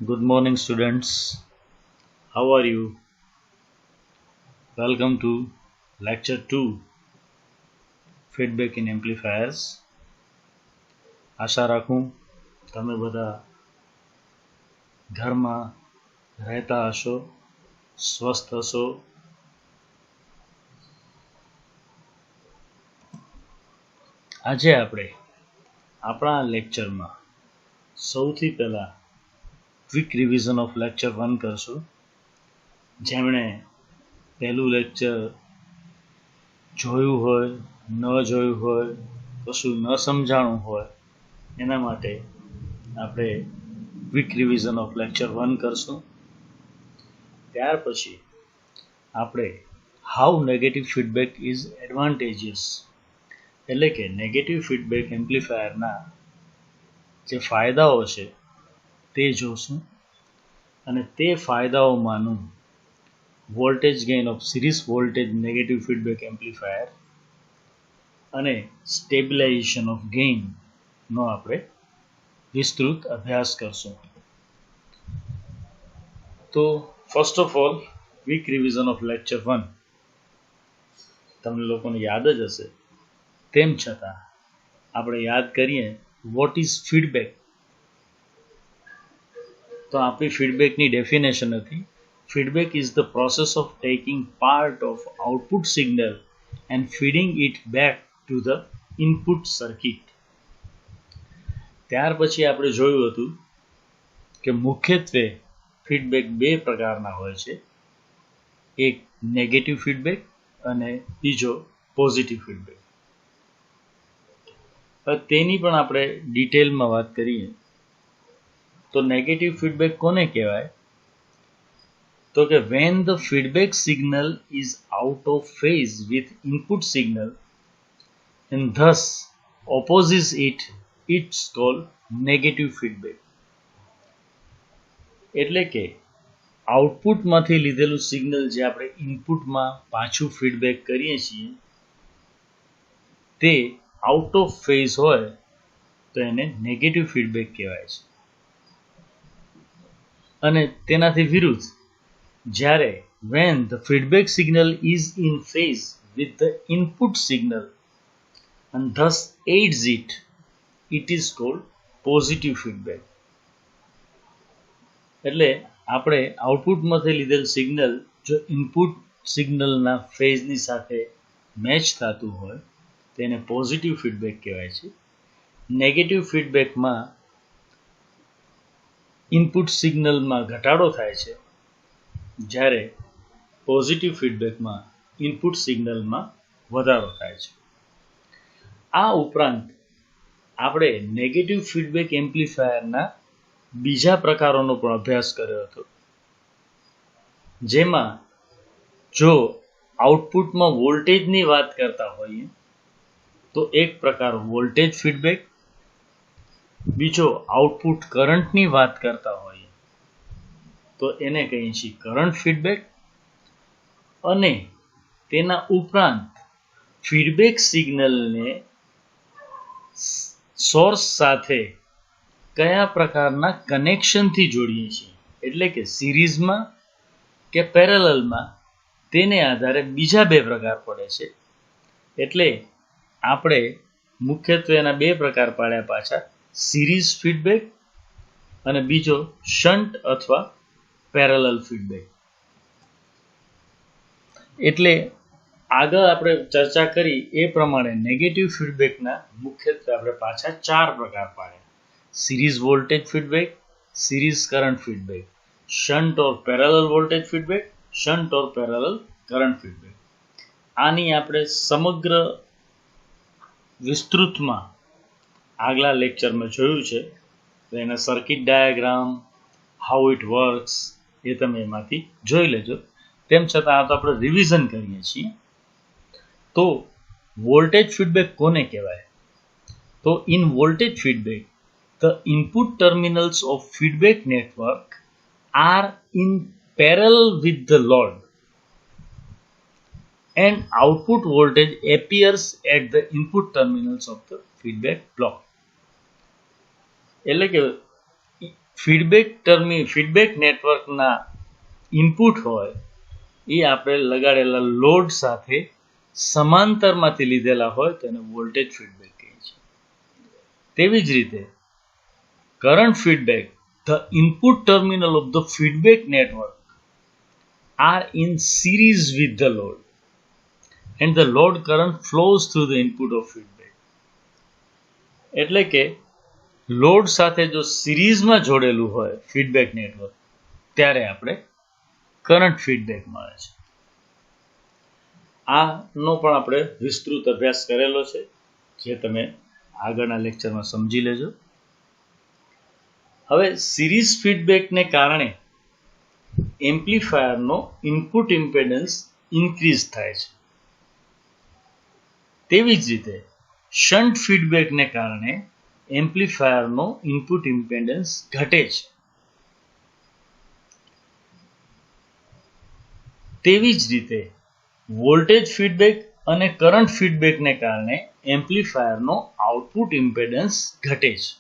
Good morning, students. How are you? Welcome to Lecture 2 Feedback in Amplifiers. આશા રાખું તમે બધા ઘરમાં રહેતા હશો, સ્વસ્થ હશો. આજે આપણે આપણા લેક્ચરમાં સૌથી પહેલા ક્વિક રિવિઝન ઓફ લેક્ચર 1 કરશું. જેમણે પહેલું લેક્ચર જોયું હોય, ન જોયું હોય, કશું ન સમજાણું હોય એના માટે આપણે ક્વિક રિવિઝન ઓફ લેક્ચર 1 કરશું. ત્યાર પછી આપણે હાઉ નેગેટિવ ફીડબેક ઇઝ એડવાન્ટેજીયસ એટલે કે નેગેટિવ ફીડબેક એમ્પ્લીફાયરના જે ફાયદાઓ છે તે જોશું અને તે ફાયદાઓમાંનું voltage gain of series voltage negative feedback amplifier and stabilization of ગેઇનનો આપણે વિસ્તૃત અભ્યાસ કરશું. તો first of all quick revision of lecture 1 તમને લોકોને યાદ જ હશે. તેમ છતાં આપણે યાદ કરીએ વોટ ઇઝ ફીડબેક. તો આપણી ફીડબેકની ડેફિનેશન હતી feedback is the process of taking part of output signal and feeding it back to the input circuit. ત્યાર પછી આપણે જોયું હતું કે મુખ્યત્વે ફીડબેક બે પ્રકારના હોય છે, એક નેગેટિવ ફીડબેક અને બીજો પોઝિટિવ ફીડબેક. તેની પણ આપણે ડિટેલમાં વાત કરીએ તો નેગેટિવ ફીડબેક કોને કહેવાય? તો કે when the feedback signal is out of phase with input signal and thus opposes it, it's called negative feedback. એટલે કે આઉટપુટમાંથી લીધેલું સિગ્નલ જે આપણે ઇનપુટમાં પાછું ફીડબેક કરીએ છીએ તે આઉટ ઓફ ફેઝ હોય તો એને નેગેટિવ ફીડબેક કહેવાય છે. અને તેનાથી વિરુદ્ધ જ્યારે when the feedback signal is in phase with the input signal and thus aids it, it is called positive feedback. એટલે આપણે આઉટપુટમાંથી લીધેલ સિગ્નલ જો ઇનપુટ સિગ્નલના ફેઝની સાથે મેચ થતું હોય તેને પોઝિટિવ ફીડબેક કહેવાય છે. નેગેટિવ ફીડબેકમાં ઇનપુટ સિગ્નલમાં ઘટાડો થાય છે, જ્યારે પોઝિટિવ ફીડબેકમાં ઇનપુટ સિગ્નલમાં વધારો થાય છે. આ ઉપરાંત આપણે નેગેટિવ ફીડબેક એમ્પ્લીફાયરના બીજા પ્રકારોનો પણ અભ્યાસ કર્યો હતો, જેમાં જો આઉટપુટમાં વોલ્ટેજની વાત કરતા હોઈએ તો એક પ્રકાર વોલ્ટેજ ફીડબેક, બીજો આઉટપુટ કરંટની વાત કરતા હોઈએ તો એને કહીએ છીએ કરંટ ફીડબેક, અને તેના ઉપરાંત ફીડબેક સિગ્નલને સોર્સ સાથે કયા પ્રકારના કનેક્શનથી જોડીએ છીએ એટલે કે સિરીઝમાં કે પેરેલલમાં તેને આધારે બીજા બે પ્રકાર પડે છે. એટલે આપણે મુખ્યત્વે એના બે પ્રકાર પાડ્યા પાછા, સિરીઝ ફીડબેક અને બીજો શન્ટ અથવા પેરેલલ ફીડબેક. એટલે આગળ આપણે ચર્ચા કરી એ પ્રમાણે નેગેટિવ ફીડબેકના મુખ્યત્વે આપણે પાછા ચાર પ્રકાર પાડ્યા: series voltage feedback, series current feedback, shunt or parallel voltage feedback, shunt or parallel current feedback. આની આપણે સમગ્ર વિસ્તૃતમાં આગલા લેક્ચરમાં જોયું છે. તો એના circuit diagram, how it works એ તમે એમાંથી જોઈ લેજો. તેમ છતાં આ તો આપણે રિવિઝન કરીએ છીએ. તો વોલ્ટેજ ફીડબેક કોને કહેવાય? તો in voltage feedback the input terminals of feedback network are in parallel with the load and output voltage appears at the input terminals of the feedback block. એટલે કે ફીડબેક નેટવર્કના input હોય એ આપણે લગાડેલા load સાથે સમાંતરમાંથી લીધેલા હોય તેને વોલ્ટેજ ફીડબેક કહીએ છીએ. તેવી જ રીતે current feedback, the input terminal of the feedback network are in series with the load and the load current flows through the input of feedback. એટલે કે લોડ સાથે જો સિરીઝમાં જોડેલું હોય ફીડબેક નેટવર્ક ત્યારે આપણે કરંટ ફીડબેક મળે છે. આનો પણ આપણે વિસ્તૃત અભ્યાસ કરેલો છે, જે તમે આગળના લેક્ચરમાં સમજી લેજો. હવે સિરીઝ ફીડબેકને કારણે એમ્પ્લીફાયરનો ઇનપુટ ઇમ્પેડન્સ ઇન્ક્રીઝ થાય છે. તેવી જ રીતે શન્ટ ફીડબેકને કારણે એમ્પ્લીફાયરનો ઇનપુટ ઇમ્પેડન્સ ઘટે છે. તેવી જ રીતે વોલ્ટેજ ફીડબેક અને કરંટ ફીડબેકને કારણે એમ્પ્લીફાયરનો આઉટપુટ ઇમ્પેડન્સ ઘટે છે.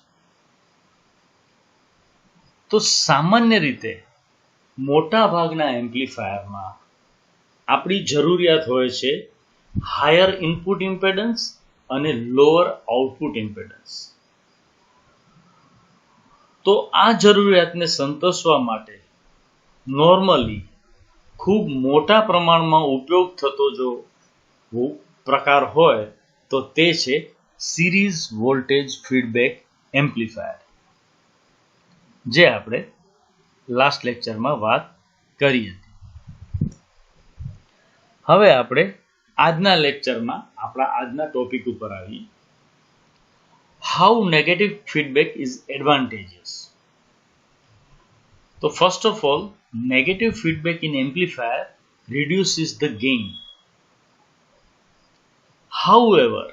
તો સામાન્ય રીતે મોટા ભાગના એમ્પ્લીફાયરમાં આપણી જરૂરિયાત હોય છે હાયર ઇનપુટ ઇમ્પેડન્સ અને લોઅર આઉટપુટ ઇમ્પેડન્સ. તો આ જરૂરિયાતને સંતોષવા માટે નોર્મલી ખૂબ મોટા પ્રમાણમાં ઉપયોગ થતો જો પ્રકાર હોય તો તે છે સિરીઝ વોલ્ટેજ ફીડબેક એમ્પ્લીફાયર, જે આપણે લાસ્ટ લેક્ચરમાં વાત કરી હતી. હવે આપણે આજના લેક્ચરમાં આપણા આજના ટોપિક ઉપર આવીએ. How negative feedback is advantages. તો first of all, negative feedback in amplifier reduces the gain. However,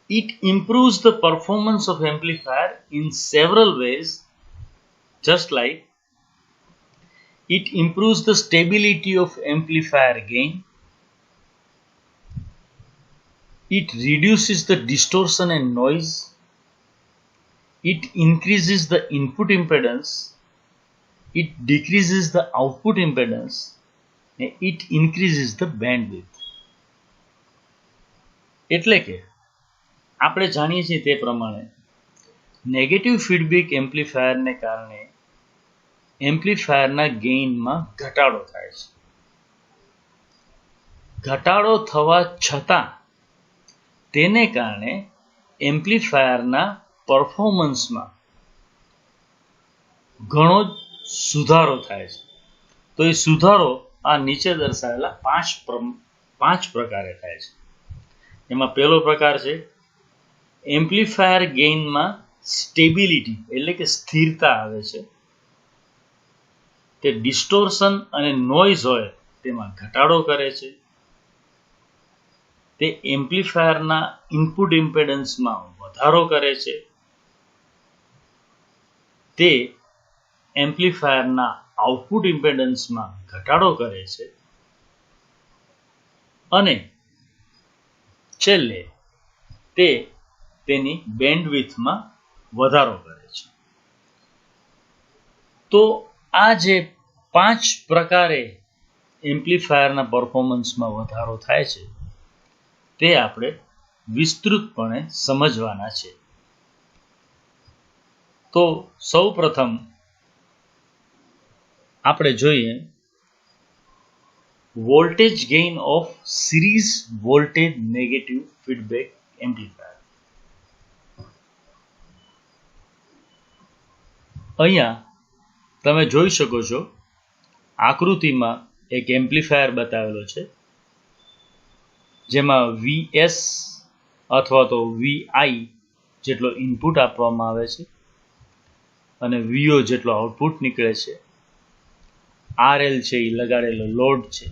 it improves the performance of amplifier in several ways, just like it improves the stability of amplifier gain, it reduces the distortion and noise, it increases the input impedance, it decreases the output impedance, and it increases the bandwidth. એટલે કે આપણે જાણીએ છીએ તે પ્રમાણે negative feedback એમ્પ્લીફાયરને કારણે એમ્પ્લીફાયરના ગેઇનમાં ઘટાડો થાય છે. ઘટાડો થવા છતાં તેને કારણે એમ્પ્લીફાયરના પરફોર્મન્સમાં ઘણો સુધારો થાય છે. તો એ સુધારો આ નીચે દર્શાવેલા પાંચ પ્રકારે થાય છે. એમાં પહેલો પ્રકાર છે એમ્પ્લીફાયર ગેઇનમાં સ્ટેબિલિટી, એટલે કે સ્થિરતા આવે છે. તે ડિસ્ટોર્શન અને નોઇઝ હોય તેમાં ઘટાડો કરે છે. તે એમ્પ્લીફાયરના ઇનપુટ ઇમ્પેડન્સમાં વધારો કરે છે. તે એમ્પ્લીફાયરના આઉટપુટ ઇમ્પેડન્સમાં ઘટાડો કરે છે. અને છેલ્લે તે તેની બેન્ડવિડ્થમાં વધારો કરે છે. તો આ જે 5 પ્રકારે એમ્પ્લીફાયરના પરફોર્મન્સમાં વધારો થાય છે તે આપણે વિસ્તૃતપણે સમજવાના છે. તો સૌ પ્રથમ આપણે જોઈએ voltage gain of series voltage negative feedback amplifier. અહીંયા તમે જોઈ શકો છો આકૃતિમાં એક એમ્પ્લીફાયર બતાવેલો છે, જેમાં VS અથવા તો VI જેટલો ઇનપુટ આપવામાં આવે છે અને VO જેટલો આઉટપુટ નીકળે છે. RL છે એ લગાડેલો લોડ છે.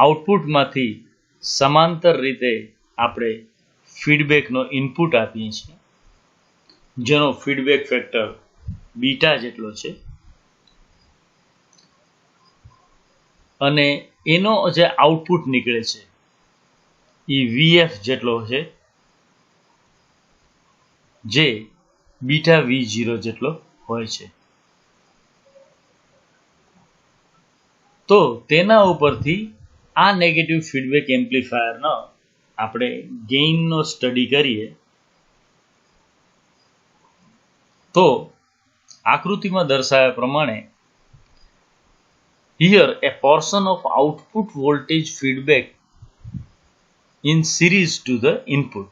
આઉટપુટમાંથી સમાંતર રીતે આપણે ફીડબેકનો ઇનપુટ આપીએ છીએ, જેનો ફીડબેક ફેક્ટર બીટા જેટલો છે. અને એનો જે આઉટપુટ નીકળે છે એ VF જેટલો છે, જે બીટા V0 જેટલો હોય છે. તો તેના ઉપરથી આ નેગેટિવ ફીડબેક એમ્પ્લીફાયરનો આપણે ગેઇનનો સ્ટડી કરીએ તો આકૃતિમાં દર્શાવ્યા પ્રમાણે here a portion of output voltage feedback in series to the input.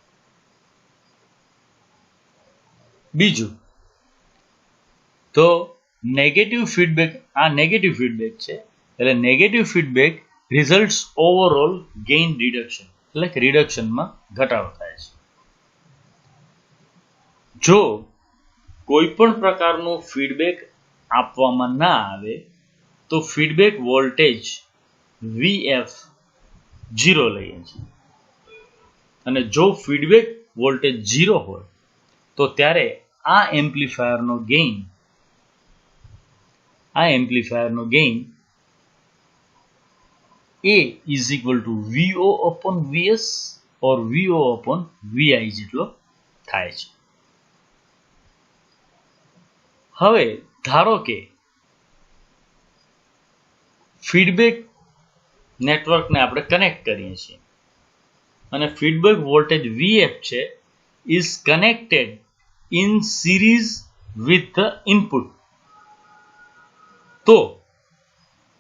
બીજું તો નેગેટિવ ફીડબેક, આ નેગેટિવ ફીડબેક છે એટલે negative feedback results overall gain reduction એટલે કે રિડક્શનમાં ઘટાડો થાય છે. જો કોઈ પણ પ્રકારનું ફીડબેક આપવામાં ના આવે તો ફીડબેક વોલ્ટેજ VF 0 લઈએ છીએ અને જો ફીડબેક વોલ્ટેજ 0 હોય તો ત્યારે આ એમ્પ્લીફાયરનો gain A is equal to VO upon VS or VO upon VI જેટલો થાય છે. હવે ધારો કે ફીડબેક નેટવર્કને આપણે કનેક્ટ કરીએ છીએ અને ફીડબેક વોલ્ટેજ VF છે is connected in series with the input. તો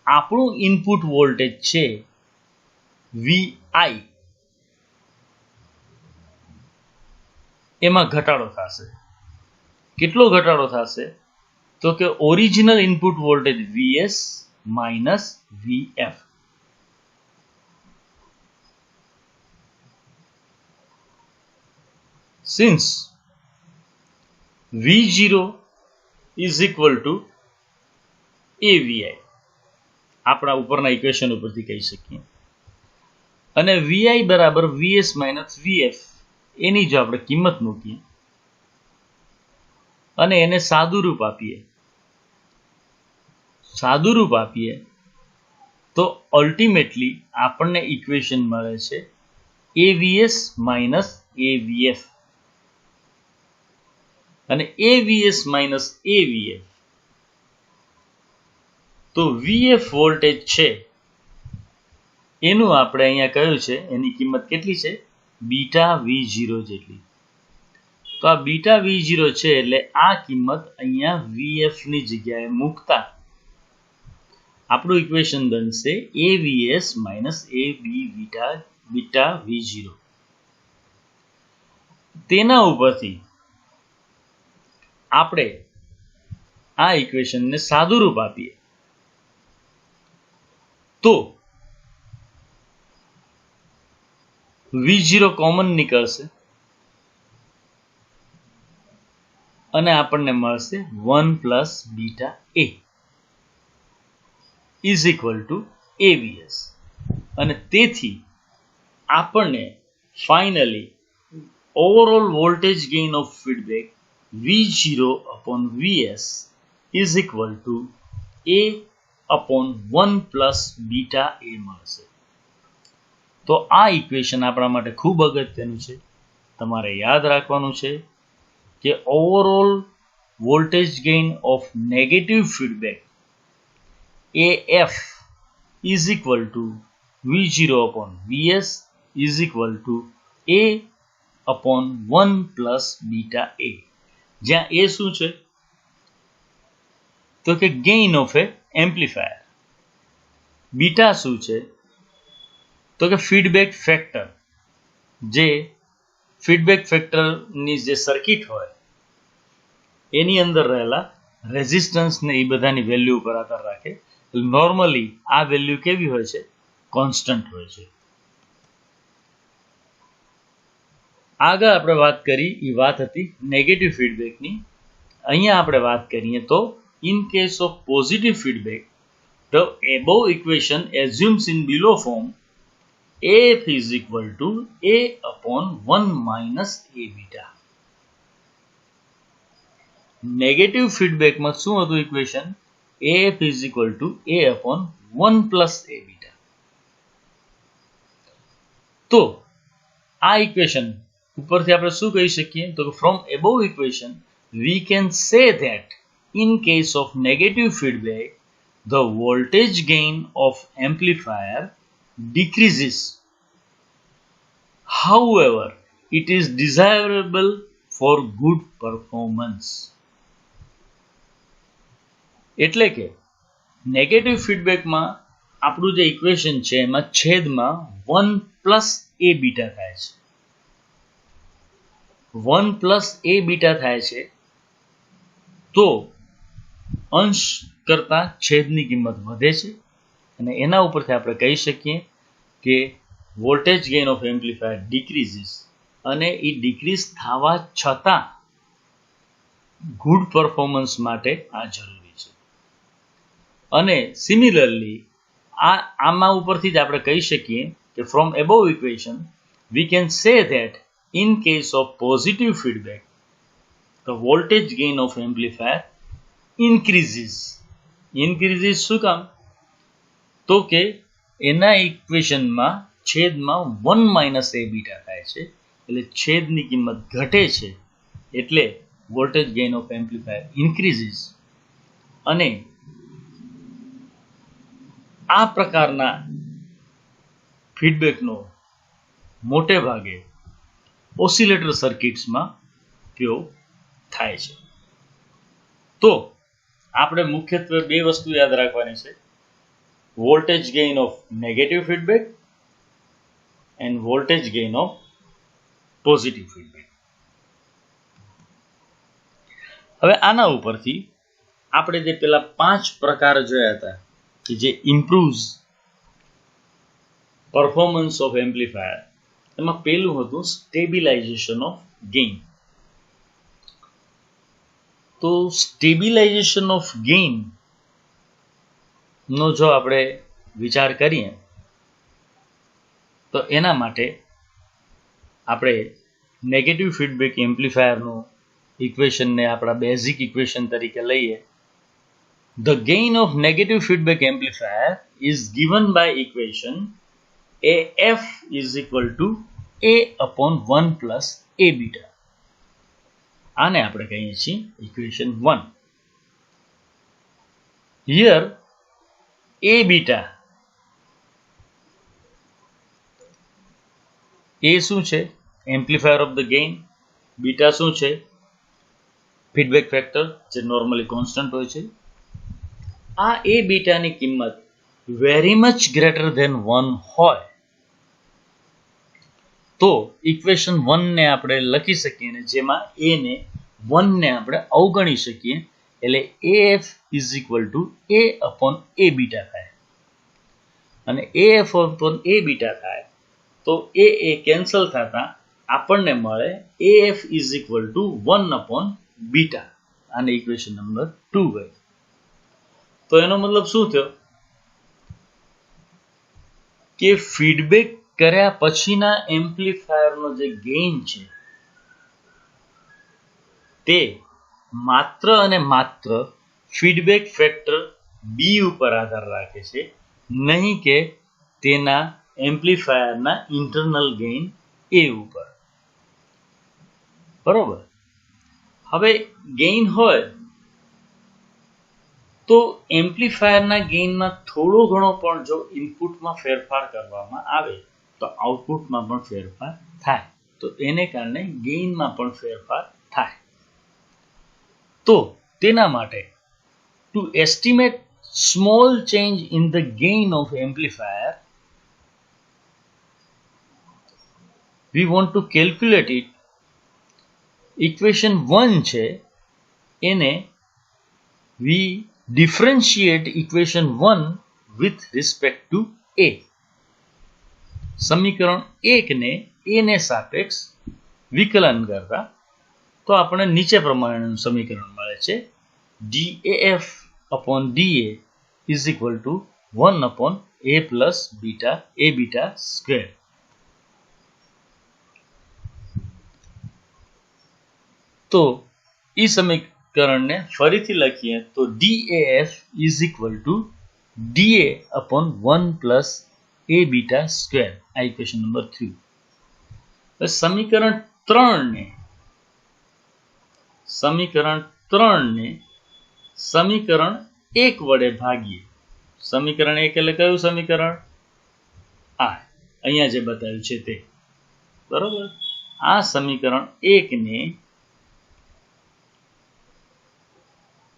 આપણું ઇનપુટ વોલ્ટેજ છે VI, એમાં ઘટાડો થશે. કેટલો ઘટાડો થશે? તો કે original input voltage VS minus VF. Since V0 is equal to AVI, આપણા ઉપરના ઇક્વેશન ઉપરથી કહી શકીએ, અને VI બરાબર VS માઇનસ VF એની જો આપણે કિંમત મૂકીએ અને એને સાદુરૂપ આપીએ તો અલ્ટિમેટલી આપણને ઇક્વેશન મળે છે AVS માઇનસ AVF. અને AVS માઇનસ AVF તો VF વોલ્ટેજ છે એનું આપણે અહીંયા કહ્યું છે એની કિંમત કેટલી છે? બીટા V0 જેટલી. તો આ બીટા V0 છે એટલે આ કિંમત અહીંયા VF ની જગ્યાએ મૂકતા આપણું ઇક્વેશન બનશે AVS minus AB beta V0. તેના ઉપરથી આપણે આ ઇક્વેશનને સાદુરૂપ આપીએ તો V0 કોમન નીકળશે અને આપણને મળશે 1 plus beta A is equal to AVS. અને તેથી આપણને finally overall voltage gain of feedback V0 upon VS is equal to A upon 1 plus beta A મળશે. તો આ ઇક્વેશન આપણા માટે ખૂબ અગત્યનું છે. તમારે યાદ રાખવાનું છે કે overall voltage gain of negative feedback AF is equal to V0 upon VS is equal to A upon 1 plus beta A. જ્યાં A શું છે? તો કે gain of A amplifier. Beta શું છે? તો કે ફીડબેક ફેક્ટર. જે ફીડબેક ફેક્ટરની જે સર્કિટ હોય એની અંદર રહેલા રેઝિસ્ટન્સ ને એ બધાની વેલ્યુ ઉપર આધાર રાખે. નોર્મલી આ વેલ્યુ કેવી હોય છે? કોન્સ્ટન્ટ હોય છે. આગળ આપણે વાત કરી એ વાત હતી નેગેટિવ ફીડબેકની. અહીંયા આપણે વાત કરીએ તો in case of positive feedback the above equation assumes in below form AF is equal to A upon 1 minus A beta. Negative ફીડબેકમાં શું હતું equation? AF is equal to A upon 1 plus A beta. તો આ equation ઉપરથી આપણે શું કહી શકીએ? તો from above equation we can say that in case of negative feedback, the voltage gain of amplifier decreases. However, it is desirable for good performance. એટલે કે નેગેટિવ ફીડબેકમાં આપણું જે ઇક્વેશન છે એમાં છેદમાં 1 પ્લસ એ બીટા થાય છે. 1 પ્લસ એ બીટા થાય છે તો અંશ કરતા છેદની કિંમત વધે છે અને એના ઉપરથી આપણે કહી શકીએ કે વોલ્ટેજ ગેઇન ઓફ એમ્પ્લીફાયર ડિક્રીઝિસ અને એ ડિક્રીઝ થવા છતાં ગુડ પરફોર્મન્સ માટે આ જરૂરી છે. અને સિમિલરલી આમાં ઉપરથી જ આપણે કહી શકીએ કે from above equation we can say that in case of positive feedback, the voltage gain of amplifier increases. Increases શું કામ? તો કે એના ઇક્વેશનમાં છેદમાં 1 માઇનસ એ બીટા થાય છે એટલે છેદની કિંમત ઘટે છે એટલે voltage gain of amplifier increases. અને આ પ્રકારના ફીડબેકનો મોટે ભાગે ઓસિલેટર સર્કિટ્સમાં ઉપયોગ થાય છે. તો આપણે મુખ્યત્વે બે વસ્તુ યાદ રાખવાની છે, voltage gain of negative feedback end voltage gain of positive feedback. હવે આના ઉપરથી આપણે જે પેલા 5 પ્રકાર જોયા હતા કે જે ઇમ્પ્રુવ્સ પરફોર્મન્સ ઓફ એમ્પ્લીફાયર, એમાં પહેલું હતું સ્ટેબિલાઇઝેશન ઓફ ગેઇન. તો સ્ટેબિલાઇઝેશન ઓફ ગેઇન નો જો આપણે વિચાર કરીએ તો એના માટે આપણે નેગેટિવ ફીડબેક એમ્પ્લીફાયરનું ઇક્વેશનને આપણા બેઝિક ઇક્વેશન તરીકે લઈએ. The gain of negative feedback amplifier is given by equation AF is equal to A upon 1 plus A beta. આને આપણે કહીએ છીએ equation 1. Here A beta, A શું છે? Amplifier of the gain. Beta શું છે? ફીડબેક ફેક્ટર જે normally constant હોય છે. આ A બીટાની કિંમત વેરી મચ ગ્રેટર ધેન 1 હોય તો ઇક્વેશન 1 ને આપણે લખી શકીએ ને જેમાં a ને 1 ને આપણે અવગણી શકીએ એટલે AF is equal to A upon A beta થાય. અને AF upon A beta થાય તો A કેન્સલ થતા આપણને મળે AF is equal to 1 upon beta. આને ઇક્વેશન નંબર 2 ગઈ. તો એનો મતલબ શું થયો કે ફીડબેક કર્યા પછીના એમ્પ્લીફાયરનો જે ગેઇન છે તે માત્ર અને માત્ર ફીડબેક ફેક્ટર B ઉપર આધાર રાખે છે, નહીં કે તેના એમ્પ્લીફાયરના ઇન્ટરનલ ગેઇન A ઉપર. બરોબર. હવે ગેઇન હોય તો એમ્પ્લીફાયરના ગેઇનમાં થોડો ઘણો પણ જો ઇનપુટમાં ફેરફાર કરવામાં આવે તો આઉટપુટમાં પણ ફેરફાર થાય, તો એને કારણે ગેઇનમાં પણ ફેરફાર થાય. તો તેના માટે to estimate small change in the gain of amplifier we want to calculate it. Equation 1 છે એને વી differentiate equation 1 with respect to A. સમીકરણ 1 ને A ને સાપેક્ષ વિકલન કરતા તો આપણને નીચે પ્રમાણેનું સમીકરણ મળે છે DAF upon DA is equal to 1 upon A plus beta A beta square. તો એ સમીકરણને ફરીથી લખીએ તો DAF is equal to DA upon 1 plus A beta square. આ ઇક્વેશન નંબર 3. સમીકરણ 3 ને સમીકરણ 3 ને સમીકરણ 1 વડે ભાગીએ. સમીકરણ 1 એટલે કયું સમીકરણ? આ અહીંયા જે બતાવ્યું છે તે. બરોબર. આ સમીકરણ 1 ને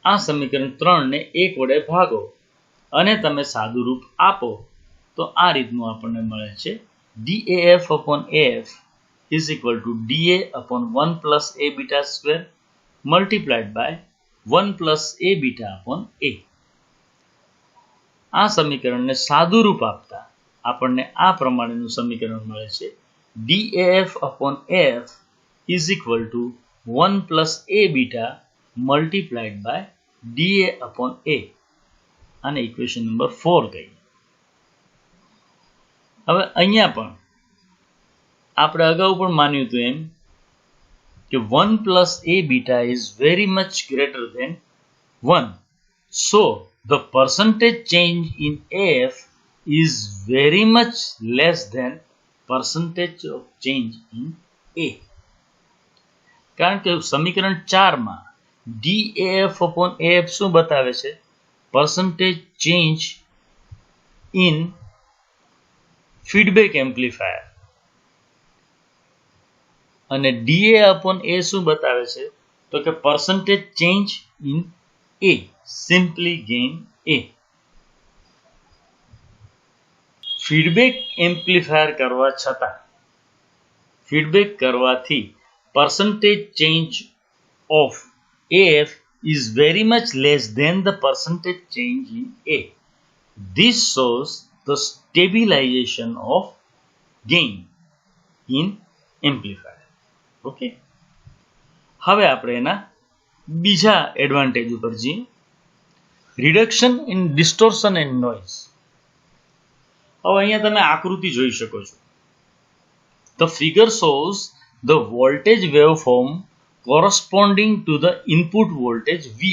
આ સમીકરણ 3 ને 1 વડે ભાગો અને તમે સાદું રૂપ આપો તો આ રીતનું આપણને મળે છે dAf upon AF is equal to dA upon 1 plus A beta square multiplied by 1 plus A beta upon A. આ સમીકરણને સાદું રૂપ આપતા આપણને આ પ્રમાણેનું સમીકરણ મળે છે dAf upon AF is equal to 1 plus A beta multiplied by dA upon A. આને ઇક્વેશન નંબર 4 કહીએ. હવે અહીંયા પણ આપણે અગાઉ પણ માન્યું હતું એમ કે 1 plus A beta is very much greater than 1. So the percentage change in AF is very much less than percentage of change in A. કારણ કે સમીકરણ 4 માં dAf upon AF શું બતાવે છે? percentage change in feedback amplifier. અને dA upon A શું બતાવે છે? તો કે percentage change in A, simply gain A. Feedback amplifier કરવા છતાં ફીડબેક કરવાથી percentage change of AF is very much less than the percentage change in A. This shows the stabilization of gain in amplifier. Okay. હવે આપણે એના બીજા advantage ઉપર જઈએ. Reduction in distortion and noise. હવે અહીંયા તમે આકૃતિ જોઈ શકો છો. The figure shows the voltage waveform corresponding to the input voltage Vi.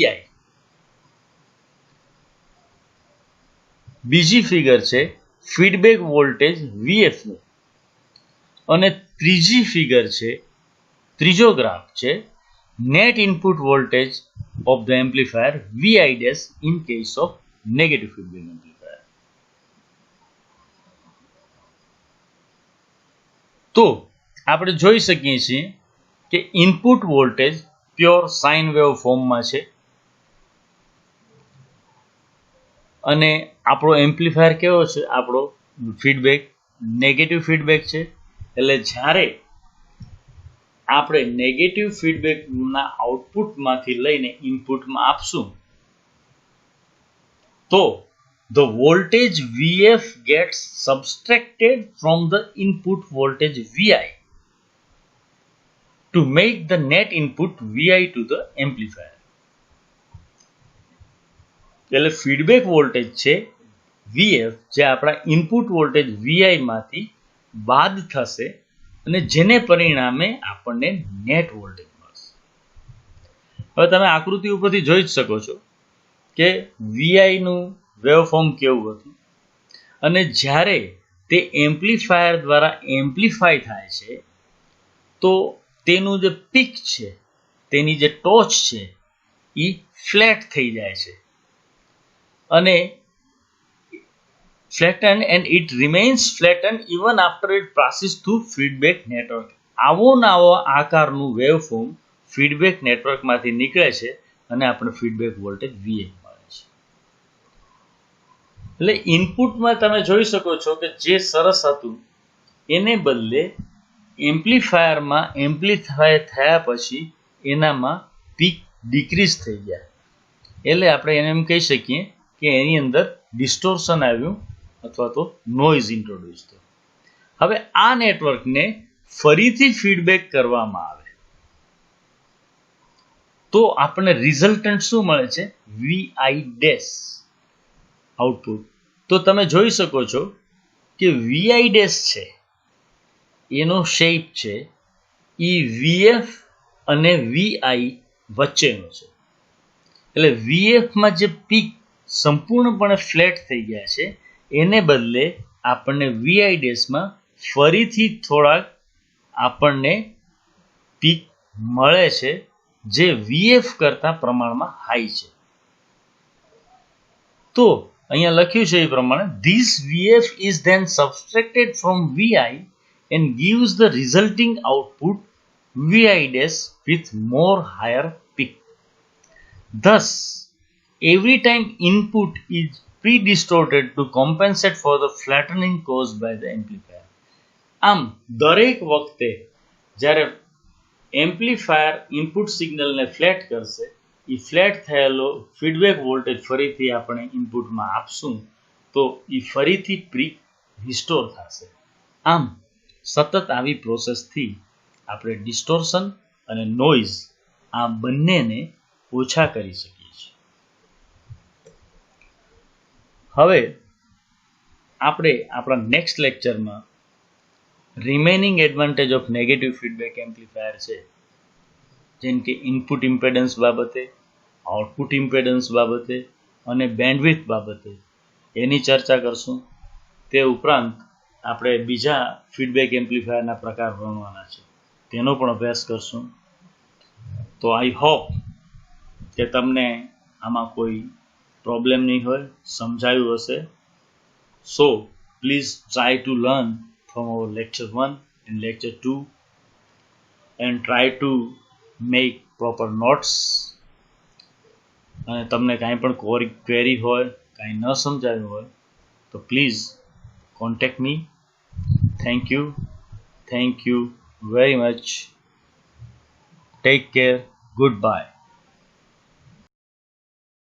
બીજી ફિગર છે ફીડબેક વોલ્ટેજ Vf નું અને ત્રીજી ફિગર છે ત્રીજો ગ્રાફ છે net input voltage of the amplifier Vi dash in case of negative feedback amplifier. તો આપણે જોઈ શકીએ છીએ કે input voltage pure sine wave ફોર્મમાં છે અને આપણો એમ્પ્લીફાયર કેવો છે? આપણો ફીડબેક નેગેટિવ ફીડબેક છે. એટલે જ્યારે આપણે નેગેટિવ ફીડબેકના આઉટપુટમાંથી લઈને ઇનપુટમાં આપશું તો the voltage Vf gets subtracted from the input voltage Vi to make the net input Vi to the amplifier. એટલે ફીડબેક વોલ્ટેજ છે Vf જે આપણા ઇનપુટ વોલ્ટેજ Vi માંથી બાદ થશે અને જેને પરિણામે આપણને નેટ વોલ્ટેજ મળશે. હવે તમે આકૃતિ ઉપરથી જોઈ જ શકો છો કે Vi નું વેવફોર્મ કેવું હતું અને જ્યારે તે એમ્પ્લીફાયર દ્વારા એમ્પ્લીફાય થાય છે તો તેનું જે પીક છે તેની જે ટોચ છે એ ફ્લેટ થઈ જાય છે અને flattened and it remains flattened even after it passes through feedback network. આવો નાવો આકારનું વેવફોર્મ ફીડબેક નેટવર્કમાંથી નીકળે છે અને આપણે ફીડબેક વોલ્ટેજ Vf મળે છે. એટલે ઇનપુટમાં તમે જોઈ શકો છો કે જે સરસ હતું એને બદલે એમ્પ્લીફાયરમાં એમ્પ્લીફાય થયા પછી એનામાં પીક ડિક્રીઝ થઈ ગયા. એટલે આપણે એને એમ કહી શકીએ કે એની અંદર ડિસ્ટોર્શન આવ્યું અથવા તો નોઇઝ ઇન્ટ્રોડ્યુસ થયો. હવે આ નેટવર્કને ફરીથી ફીડબેક કરવામાં આવે તો આપણને રિઝલ્ટન્ટ શું મળે છે? Vi dash output. તો તમે જોઈ શકો છો કે Vi ડેશ છે એનો શેપ છે એ Vf અને Vi વચ્ચેનો છે. એટલે Vfમાં જે પીક સંપૂર્ણપણે ફ્લેટ થઈ ગયા છે એને બદલે આપણને Vi ડેશમાં ફરીથી થોડાક આપણને પીક મળે છે જે VF કરતા પ્રમાણમાં હાઈ છે. તો અહીંયા લખ્યું છે એ પ્રમાણે this VF is then subtracted from VI and gives the resulting output VI dash with more higher peak. Thus, every time input is pre-distorted to compensate for the flattening caused by the amplifier. આમ દરેક વખતે જ્યારે amplifier input સિગ્નલને flat કરશે, એ flat થયેલો feedback voltage ફરીથી આપણે ઇનપુટમાં આપશું તો એ ફરીથી પ્રી રિસ્ટોર થશે. આમ સતત આવી પ્રોસેસથી આપણે ડિસ્ટોર્શન અને નોઇઝ આ બંનેને ઓછા કરી શકીએ છીએ. હવે આપણે આપણા નેક્સ્ટ લેક્ચરમાં remaining advantage of negative feedback amplifier છે, જેમ કે ઇનપુટ ઇમ્પેડન્સ બાબતે, આઉટપુટ ઇમ્પેડન્સ બાબતે અને બેન્ડવિડ્થ બાબતે એની ચર્ચા કરશું. તે ઉપરાંત આપણે બીજા ફીડબેક એમ્પ્લીફાયરના પ્રકાર ભણવાના છે, તેનો પણ અભ્યાસ કરશું. તો આઈ હોપ કે તમને આમાં કોઈ પ્રોબ્લેમ નહીં હોય, સમજાયું હશે. So please try to learn from our lecture 1 and lecture 2 and try to make proper notes. અને તમને કાંઈ પણ ક્વેરી હોય, કાંઈ ન સમજાયું હોય તો please contact me. Thank you very much. Take care. Good bye.